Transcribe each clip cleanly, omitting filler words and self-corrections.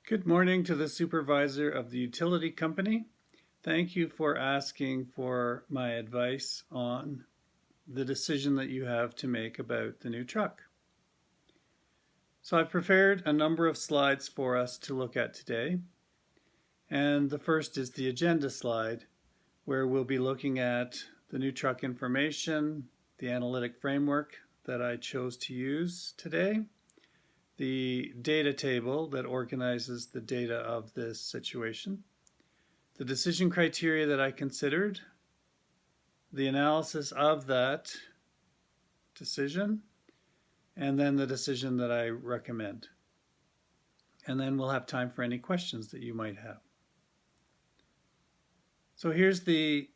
Good morning to the supervisor of the utility company. Thank you for asking for my advice on the decision that you have to make about the new truck. So I've prepared a number of slides for us to look at today. And the first is the agenda slide, where we'll be looking at the new truck information, the analytic framework that I chose to use today, the data table that organizes the data of this situation, the decision criteria that I considered, the analysis of that decision, and then the decision that I recommend. And then we'll have time for any questions that you might have. So here's the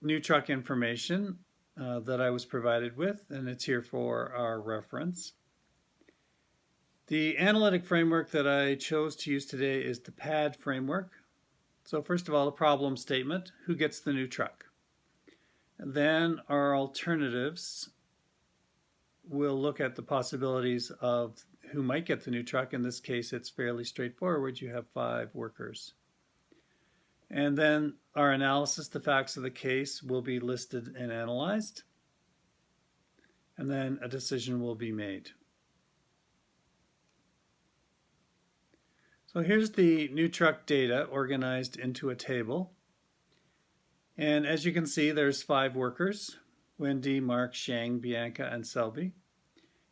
new truck information that I was provided with, and it's here for our reference. The analytic framework that I chose to use today is the PAD framework. So first of all, a problem statement: who gets the new truck? And then our alternatives. We'll look at the possibilities of who might get the new truck. In this case, it's fairly straightforward. You have 5 workers. And then our analysis, the facts of the case, will be listed and analyzed. And then a decision will be made. So here's the new truck data organized into a table. And as you can see, there's 5 workers: Wendy, Mark, Shang, Bianca, and Selby.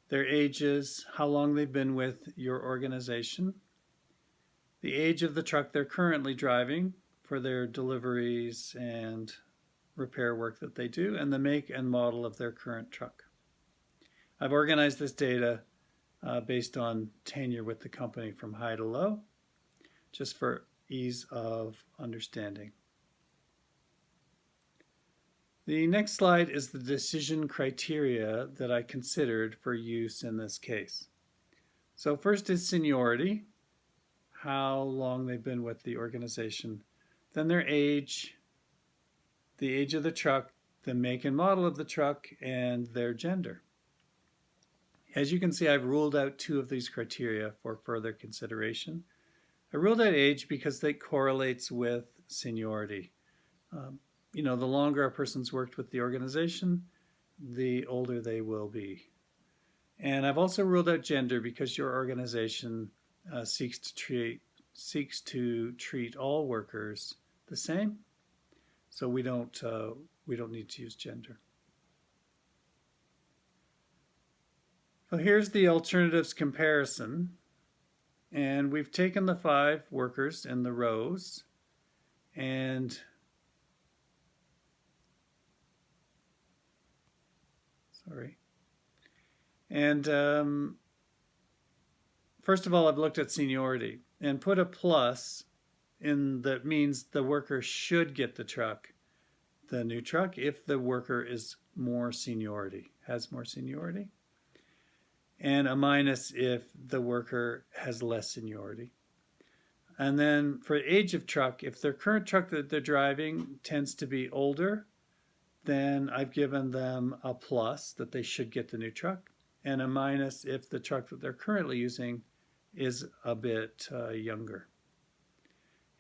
Their ages, how long they've been with your organization, the age of the truck they're currently driving for their deliveries and repair work that they do, and the make and model of their current truck. I've organized this data based on tenure with the company from high to low, just for ease of understanding. The next slide is the decision criteria that I considered for use in this case. So first is seniority, how long they've been with the organization, then their age, the age of the truck, the make and model of the truck, and their gender. As you can see, I've ruled out 2 of these criteria for further consideration. I ruled out age because that correlates with seniority. The longer a person's worked with the organization, the older they will be. And I've also ruled out gender because your organization seeks to treat all workers the same. So we don't need to use gender. So here's the alternatives comparison. And we've taken the 5 workers in the rows and first of all, I've looked at seniority and put a plus in that means the worker should get the new truck, if the worker is more seniority, has more seniority, and a minus if the worker has less seniority. And then for age of truck, if their current truck that they're driving tends to be older, then I've given them a plus that they should get the new truck, and a minus if the truck that they're currently using is a bit younger.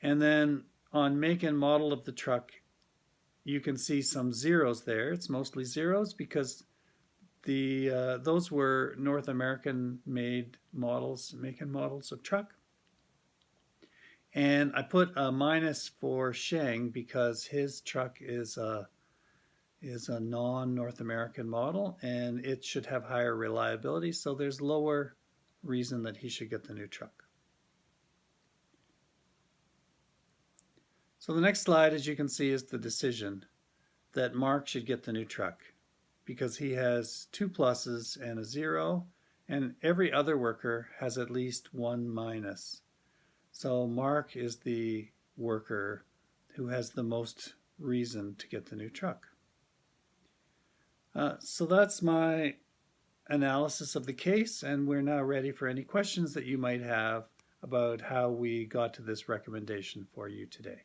And then on make and model of the truck, you can see some zeros there. It's mostly zeros because those were North American made models, make and models of truck. And I put a minus for Shang because his truck is a non-North American model and it should have higher reliability, so there's lower reason that he should get the new truck. So the next slide, as you can see, is the decision that Mark should get the new truck because he has 2 pluses and a 0, and every other worker has at least 1 minus. So Mark is the worker who has the most reason to get the new truck. So that's my analysis of the case, and we're now ready for any questions that you might have about how we got to this recommendation for you today.